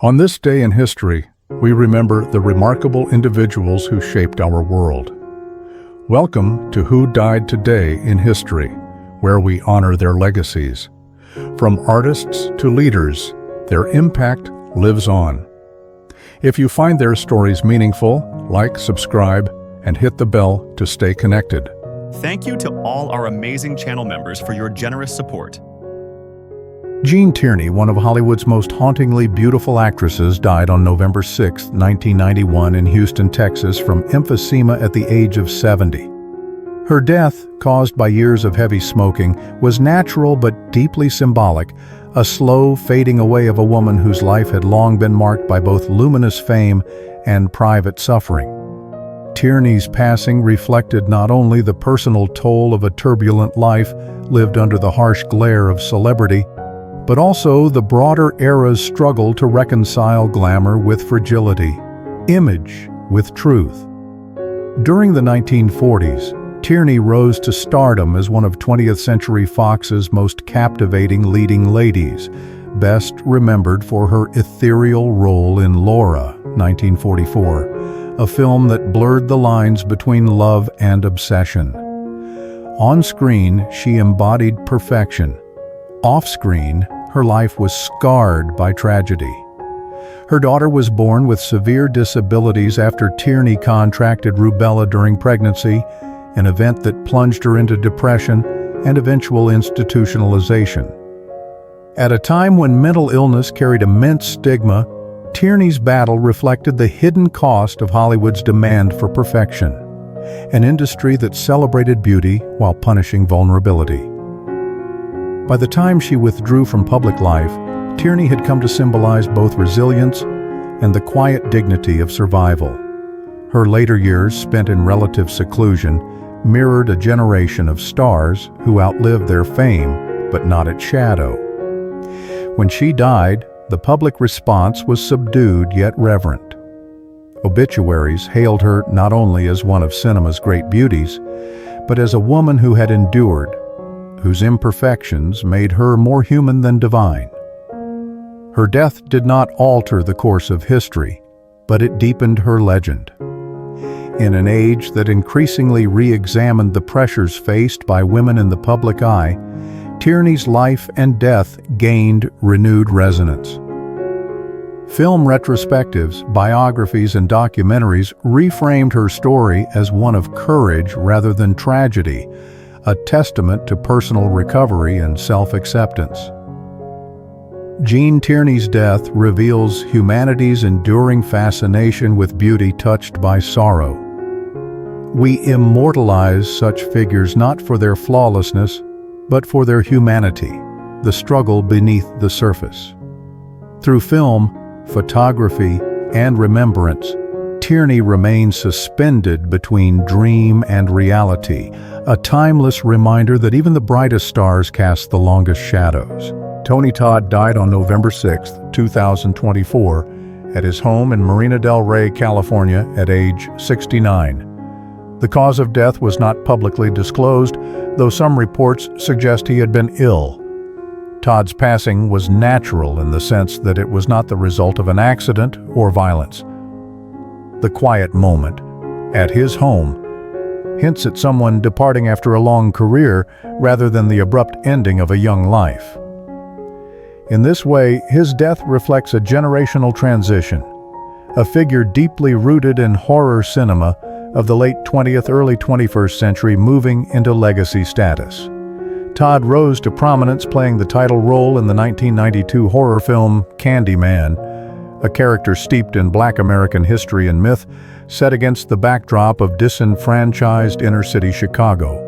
On this day in history, we remember the remarkable individuals who shaped our world. Welcome to Who Died Today in History, where we honor their legacies. From artists to leaders, their impact lives on. If you find their stories meaningful, like, subscribe, and hit the bell to stay connected. Thank you to all our amazing channel members for your generous support. Tierney, one of Hollywood's most hauntingly beautiful actresses, died on November 6, 1991 in Houston, Texas from emphysema at the age of 70. Her death, caused by years of heavy smoking, was natural but deeply symbolic, a slow fading away of a woman whose life had long been marked by both luminous fame and private suffering. Tierney's passing reflected not only the personal toll of a turbulent life lived under the harsh glare of celebrity, but also the broader era's struggle to reconcile glamour with fragility, image with truth. During the 1940s, Tierney rose to stardom as one of 20th Century Fox's most captivating leading ladies, best remembered for her ethereal role in Laura, 1944, a film that blurred the lines between love and obsession. On screen, she embodied perfection. Off-screen, her life was scarred by tragedy. Her daughter was born with severe disabilities after Tierney contracted rubella during pregnancy, an event that plunged her into depression and eventual institutionalization. At a time when mental illness carried immense stigma, Tierney's battle reflected the hidden cost of Hollywood's demand for perfection, an industry that celebrated beauty while punishing vulnerability. By the time she withdrew from public life, Tierney had come to symbolize both resilience and the quiet dignity of survival. Her later years, spent in relative seclusion, mirrored a generation of stars who outlived their fame, but not its shadow. When she died, the public response was subdued yet reverent. Obituaries hailed her not only as one of cinema's great beauties, but as a woman who had endured, whose imperfections made her more human than divine. Her death did not alter the course of history, but it deepened her legend. In an age that increasingly re-examined the pressures faced by women in the public eye, Tierney's life and death gained renewed resonance. Film retrospectives, biographies, and documentaries reframed her story as one of courage rather than tragedy, a testament to personal recovery and self-acceptance. Tierney's death reveals humanity's enduring fascination with beauty touched by sorrow. We immortalize such figures not for their flawlessness, but for their humanity, the struggle beneath the surface. Through film, photography, and remembrance, Tierney remains suspended between dream and reality, a timeless reminder that even the brightest stars cast the longest shadows. Todd died on November 6, 2024, at his home in Marina del Rey, California, at age 69. The cause of death was not publicly disclosed, though some reports suggest he had been ill. Todd's passing was natural in the sense that it was not the result of an accident or violence. The quiet moment, at his home, hints at someone departing after a long career rather than the abrupt ending of a young life. In this way, his death reflects a generational transition, a figure deeply rooted in horror cinema of the late 20th, early 21st century moving into legacy status. Todd rose to prominence playing the title role in the 1992 horror film Candyman, a character steeped in Black American history and myth, set against the backdrop of disenfranchised inner-city Chicago.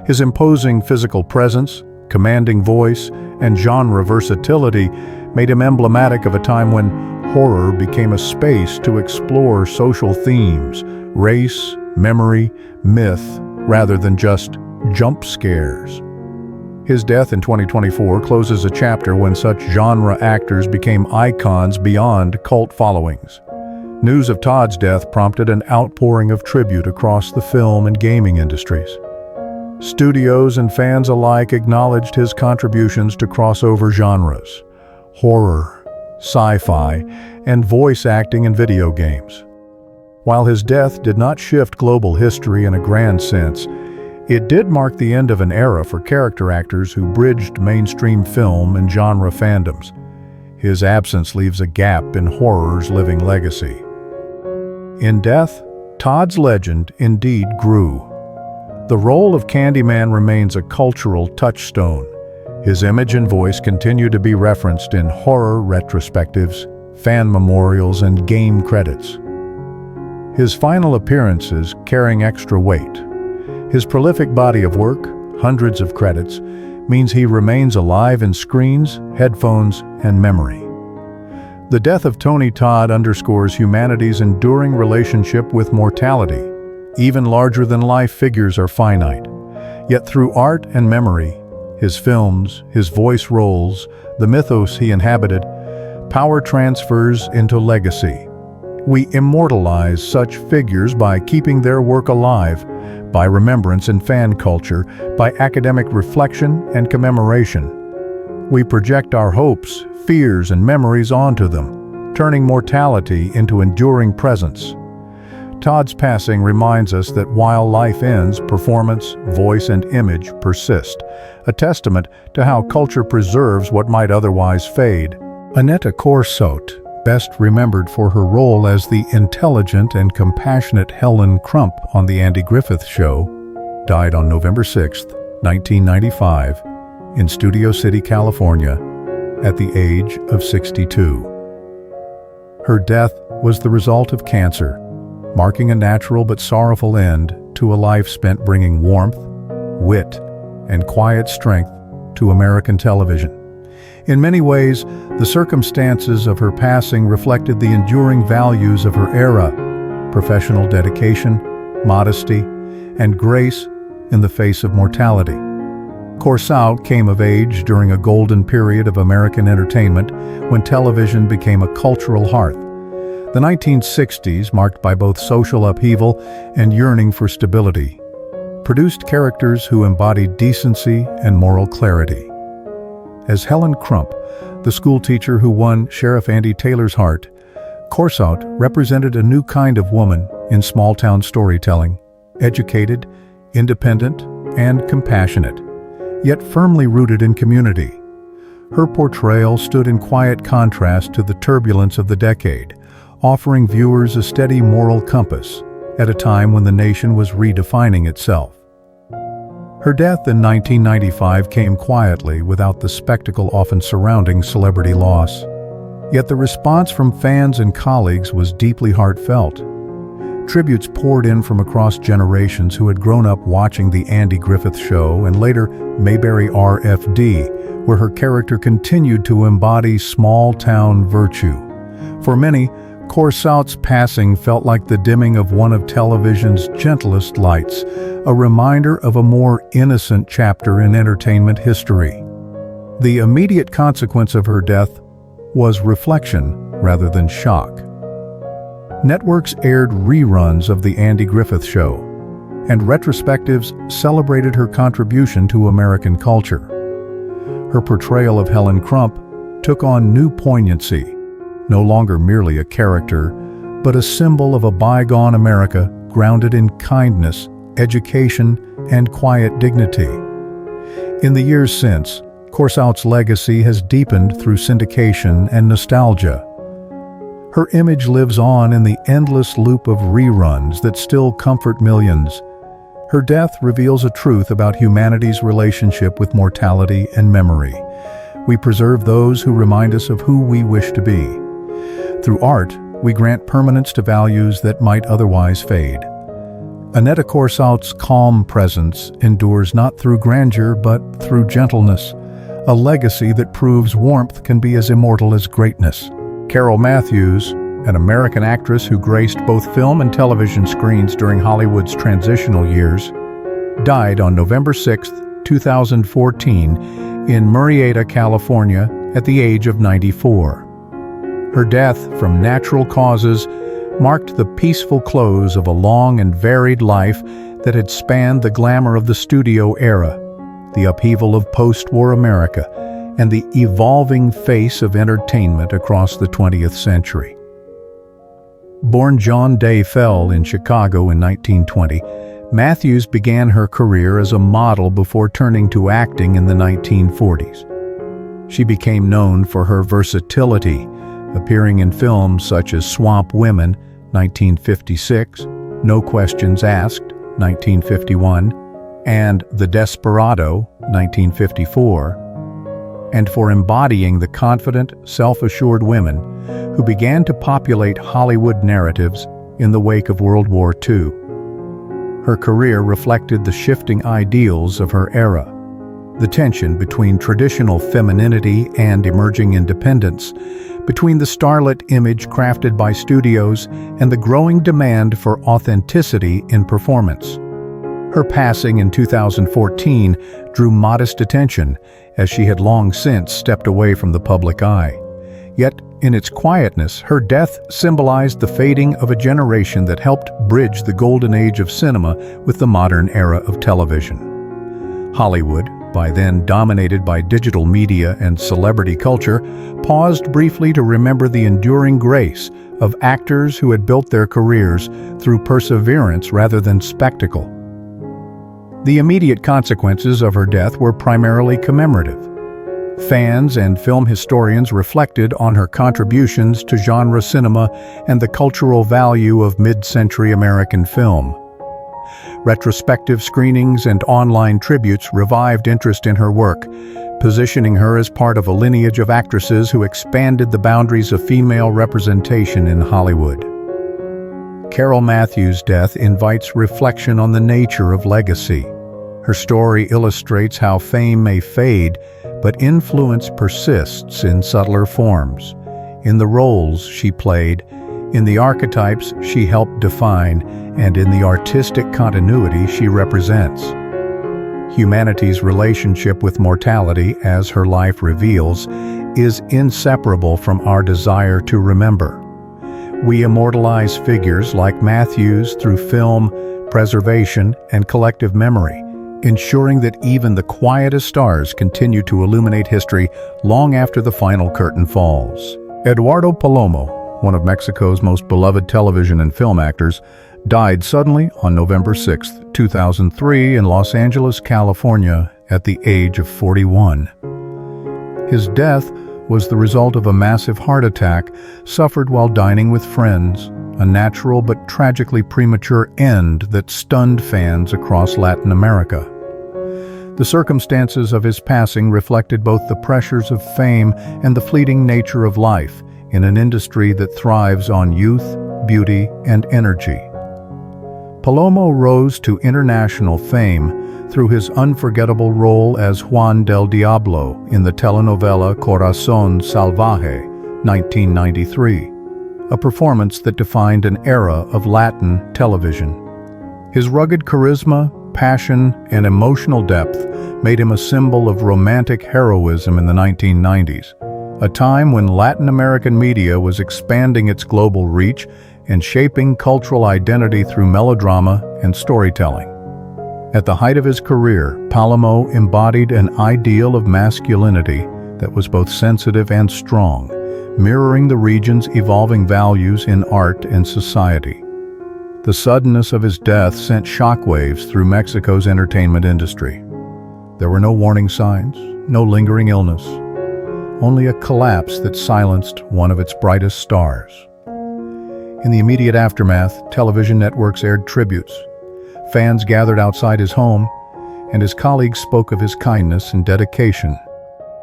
His imposing physical presence, commanding voice, and genre versatility made him emblematic of a time when horror became a space to explore social themes, race, memory, myth, rather than just jump scares. His death in 2024 closes a chapter when such genre actors became icons beyond cult followings. News of Todd's death prompted an outpouring of tribute across the film and gaming industries. Studios and fans alike acknowledged his contributions to crossover genres: horror, sci-fi, and voice acting in video games. While his death did not shift global history in a grand sense, it did mark the end of an era for character actors who bridged mainstream film and genre fandoms. His absence leaves a gap in horror's living legacy. In death, Todd's legend indeed grew. The role of Candyman remains a cultural touchstone. His image and voice continue to be referenced in horror retrospectives, fan memorials, and game credits. His final appearances carrying extra weight. His prolific body of work, hundreds of credits, means he remains alive in screens, headphones, and memory. The death of Tony Todd underscores humanity's enduring relationship with mortality. Even larger-than-life figures are finite. Yet through art and memory, his films, his voice roles, the mythos he inhabited, power transfers into legacy. We immortalize such figures by keeping their work alive, by remembrance and fan culture, by academic reflection and commemoration. We project our hopes, fears, and memories onto them, turning mortality into enduring presence. Todd's passing reminds us that while life ends, performance, voice, and image persist, a testament to how culture preserves what might otherwise fade. Aneta Corsaut, best remembered for her role as the intelligent and compassionate Helen Crump on The Andy Griffith Show, died on November 6, 1995, in Studio City, California, at the age of 62. Her death was the result of cancer, marking a natural but sorrowful end to a life spent bringing warmth, wit, and quiet strength to American television. In many ways, the circumstances of her passing reflected the enduring values of her era: professional dedication, modesty, and grace in the face of mortality. Corsaut came of age during a golden period of American entertainment when television became a cultural hearth. The 1960s, marked by both social upheaval and yearning for stability, produced characters who embodied decency and moral clarity. As Helen Crump, the schoolteacher who won Sheriff Andy Taylor's heart, Corsaut represented a new kind of woman in small-town storytelling, educated, independent, and compassionate, yet firmly rooted in community. Her portrayal stood in quiet contrast to the turbulence of the decade, offering viewers a steady moral compass at a time when the nation was redefining itself. Her death in 1995 came quietly without the spectacle often surrounding celebrity loss. Yet the response from fans and colleagues was deeply heartfelt. Tributes poured in from across generations who had grown up watching The Andy Griffith Show and later Mayberry RFD, where her character continued to embody small-town virtue. For many, Corsaut's passing felt like the dimming of one of television's gentlest lights, a reminder of a more innocent chapter in entertainment history. The immediate consequence of her death was reflection rather than shock. Networks aired reruns of The Andy Griffith Show, and retrospectives celebrated her contribution to American culture. Her portrayal of Helen Crump took on new poignancy, no longer merely a character, but a symbol of a bygone America grounded in kindness, education, and quiet dignity. In the years since, Corsaut's legacy has deepened through syndication and nostalgia. Her image lives on in the endless loop of reruns that still comfort millions. Her death reveals a truth about humanity's relationship with mortality and memory. We preserve those who remind us of who we wish to be. Through art, we grant permanence to values that might otherwise fade. Aneta Corsaut's calm presence endures not through grandeur but through gentleness, a legacy that proves warmth can be as immortal as greatness. Carol Matthews, an American actress who graced both film and television screens during Hollywood's transitional years, died on November 6, 2014, in Murrieta, California, at the age of 94. Her death from natural causes marked the peaceful close of a long and varied life that had spanned the glamour of the studio era, the upheaval of post-war America, and the evolving face of entertainment across the 20th century. Born John Day Fell in Chicago in 1920, Matthews began her career as a model before turning to acting in the 1940s. She became known for her versatility, appearing in films such as Swamp Women, 1956, No Questions Asked, 1951, and The Desperado, 1954, and for embodying the confident, self-assured women who began to populate Hollywood narratives in the wake of World War II. Her career reflected the shifting ideals of her era, the tension between traditional femininity and emerging independence, between the starlet image crafted by studios and the growing demand for authenticity in performance. Her passing in 2014 drew modest attention, as she had long since stepped away from the public eye. Yet, in its quietness, her death symbolized the fading of a generation that helped bridge the golden age of cinema with the modern era of television. Hollywood, by then dominated by digital media and celebrity culture, paused briefly to remember the enduring grace of actors who had built their careers through perseverance rather than spectacle. The immediate consequences of her death were primarily commemorative. Fans and film historians reflected on her contributions to genre cinema and the cultural value of mid-century American film. Retrospective screenings and online tributes revived interest in her work, positioning her as part of a lineage of actresses who expanded the boundaries of female representation in Hollywood. Carol Matthews' death invites reflection on the nature of legacy. Her story illustrates how fame may fade, but influence persists in subtler forms, in the roles she played, in the archetypes she helped define, and in the artistic continuity she represents. Humanity's relationship with mortality, as her life reveals, is inseparable from our desire to remember. We immortalize figures like Matthews through film, preservation, and collective memory, ensuring that even the quietest stars continue to illuminate history long after the final curtain falls. Eduardo Palomo, one of Mexico's most beloved television and film actors, died suddenly on November 6, 2003 in Los Angeles, California, at the age of 41. His death was the result of a massive heart attack suffered while dining with friends, a natural but tragically premature end that stunned fans across Latin America. The circumstances of his passing reflected both the pressures of fame and the fleeting nature of life in an industry that thrives on youth, beauty, and energy. Palomo rose to international fame through his unforgettable role as Juan del Diablo in the telenovela Corazón Salvaje, 1993, a performance that defined an era of Latin television. His rugged charisma, passion, and emotional depth made him a symbol of romantic heroism in the 1990s, a time when Latin American media was expanding its global reach and shaping cultural identity through melodrama and storytelling. At the height of his career, Palomo embodied an ideal of masculinity that was both sensitive and strong, mirroring the region's evolving values in art and society. The suddenness of his death sent shockwaves through Mexico's entertainment industry. There were no warning signs, no lingering illness, only a collapse that silenced one of its brightest stars. In the immediate aftermath, television networks aired tributes. Fans gathered outside his home, and his colleagues spoke of his kindness and dedication.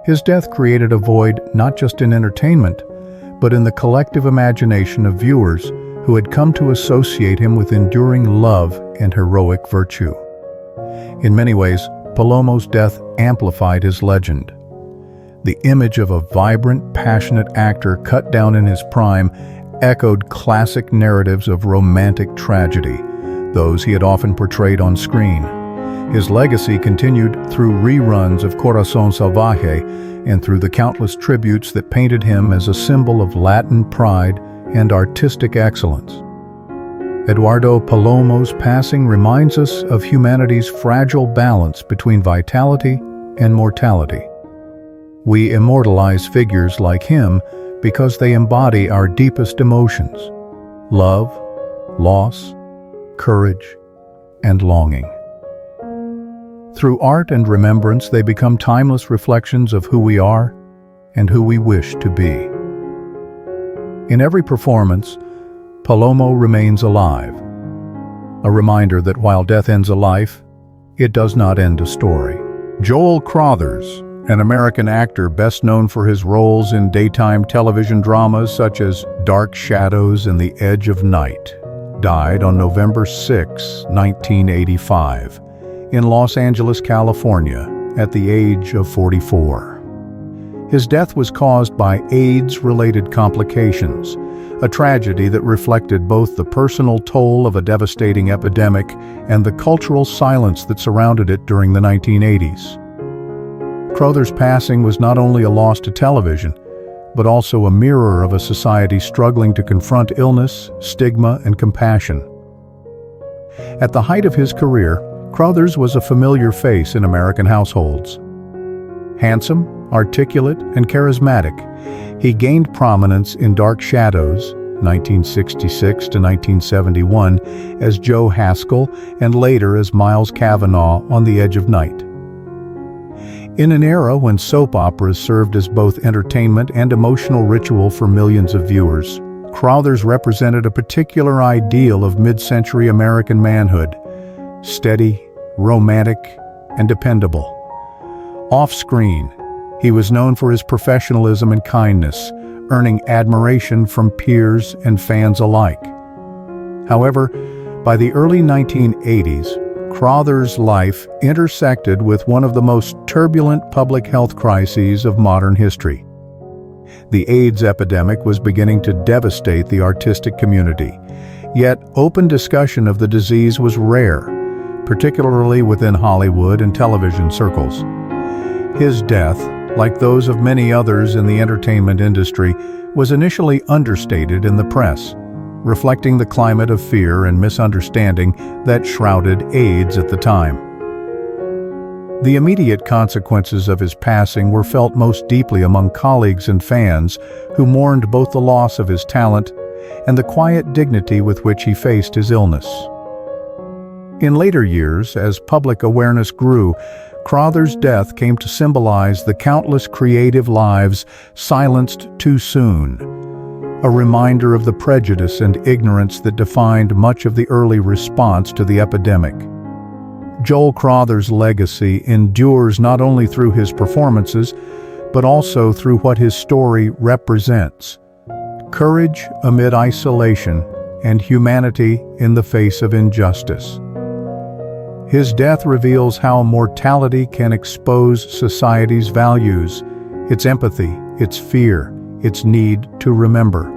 His death created a void not just in entertainment, but in the collective imagination of viewers who had come to associate him with enduring love and heroic virtue. In many ways, Palomo's death amplified his legend. The image of a vibrant, passionate actor cut down in his prime echoed classic narratives of romantic tragedy, those he had often portrayed on screen. His legacy continued through reruns of Corazón Salvaje and through the countless tributes that painted him as a symbol of Latin pride and artistic excellence. Eduardo Palomo's passing reminds us of humanity's fragile balance between vitality and mortality. We immortalize figures like him because they embody our deepest emotions: love, loss, courage, and longing. Through art and remembrance, they become timeless reflections of who we are and who we wish to be. In every performance, Palomo remains alive, a reminder that while death ends a life, it does not end a story. Joel Crothers, an American actor best known for his roles in daytime television dramas such as Dark Shadows and The Edge of Night, died on November 6, 1985, in Los Angeles, California, at the age of 44. His death was caused by AIDS-related complications, a tragedy that reflected both the personal toll of a devastating epidemic and the cultural silence that surrounded it during the 1980s. Crothers' passing was not only a loss to television, but also a mirror of a society struggling to confront illness, stigma, and compassion. At the height of his career, Crothers was a familiar face in American households. Handsome, articulate, and charismatic, he gained prominence in Dark Shadows, 1966 to 1971, as Joe Haskell and later as Miles Cavanaugh on The Edge of Night. In an era when soap operas served as both entertainment and emotional ritual for millions of viewers, Crothers represented a particular ideal of mid-century American manhood: steady, romantic, and dependable. Off-screen, he was known for his professionalism and kindness, earning admiration from peers and fans alike. However, by the early 1980s, Crothers' life intersected with one of the most turbulent public health crises of modern history. The AIDS epidemic was beginning to devastate the artistic community, yet open discussion of the disease was rare, particularly within Hollywood and television circles. His death, like those of many others in the entertainment industry, was initially understated in the press, reflecting the climate of fear and misunderstanding that shrouded AIDS at the time. The immediate consequences of his passing were felt most deeply among colleagues and fans who mourned both the loss of his talent and the quiet dignity with which he faced his illness. In later years, as public awareness grew, Crothers' death came to symbolize the countless creative lives silenced too soon, a reminder of the prejudice and ignorance that defined much of the early response to the epidemic. Joel Crothers' legacy endures not only through his performances, but also through what his story represents: courage amid isolation and humanity in the face of injustice. His death reveals how mortality can expose society's values, its empathy, its fear, its need to remember.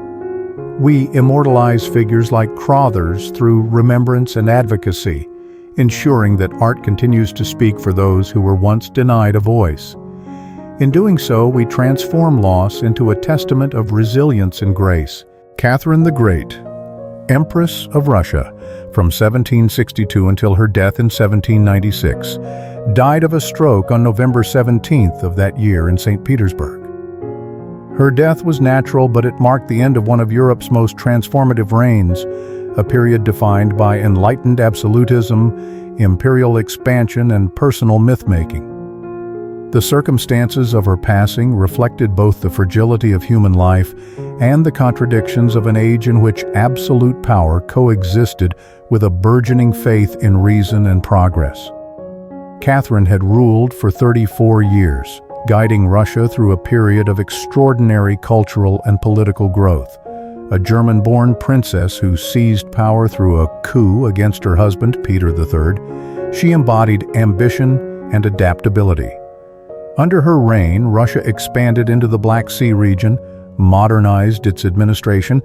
We immortalize figures like Crothers through remembrance and advocacy, ensuring that art continues to speak for those who were once denied a voice. In doing so, we transform loss into a testament of resilience and grace. Catherine the Great, Empress of Russia, from 1762 until her death in 1796, died of a stroke on November 17th of that year in St. Petersburg. Her death was natural, but it marked the end of one of Europe's most transformative reigns, a period defined by enlightened absolutism, imperial expansion, and personal myth-making. The circumstances of her passing reflected both the fragility of human life and the contradictions of an age in which absolute power coexisted with a burgeoning faith in reason and progress. Catherine had ruled for 34 years, guiding Russia through a period of extraordinary cultural and political growth. A German-born princess who seized power through a coup against her husband, Peter III, she embodied ambition and adaptability. Under her reign, Russia expanded into the Black Sea region, modernized its administration,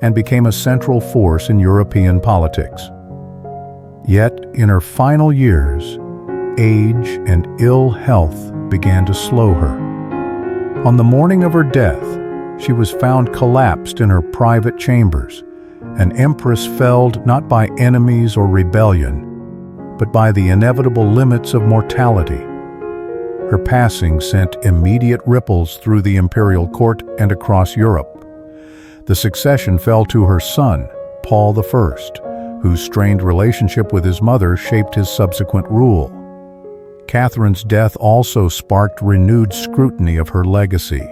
and became a central force in European politics. Yet, in her final years, age and ill health began to slow her. On the morning of her death, she was found collapsed in her private chambers, an empress felled not by enemies or rebellion, but by the inevitable limits of mortality. Her passing sent immediate ripples through the imperial court and across Europe. The succession fell to her son, Paul I, whose strained relationship with his mother shaped his subsequent rule. Catherine's death also sparked renewed scrutiny of her legacy.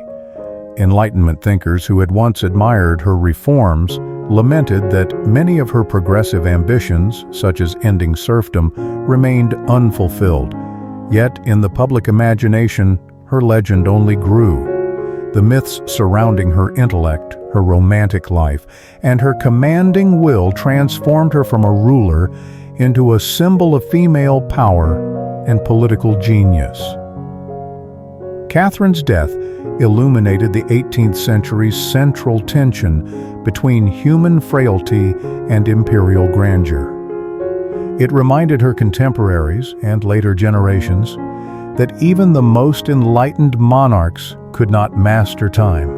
Enlightenment thinkers who had once admired her reforms lamented that many of her progressive ambitions, such as ending serfdom, remained unfulfilled. Yet, in the public imagination, her legend only grew. The myths surrounding her intellect, her romantic life, and her commanding will transformed her from a ruler into a symbol of female power and political genius. Catherine's death illuminated the 18th century's central tension between human frailty and imperial grandeur. It reminded her contemporaries and later generations that even the most enlightened monarchs could not master time.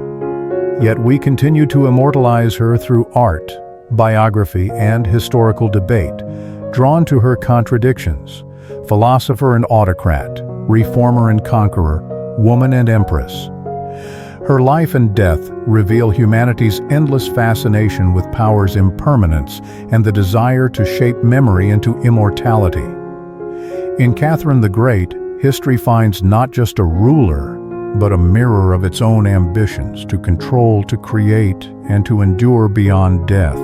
Yet we continue to immortalize her through art, biography, and historical debate, drawn to her contradictions: philosopher and autocrat, reformer and conqueror, woman and empress. Her life and death reveal humanity's endless fascination with power's impermanence and the desire to shape memory into immortality. In Catherine the Great, history finds not just a ruler, but a mirror of its own ambitions to control, to create, and to endure beyond death.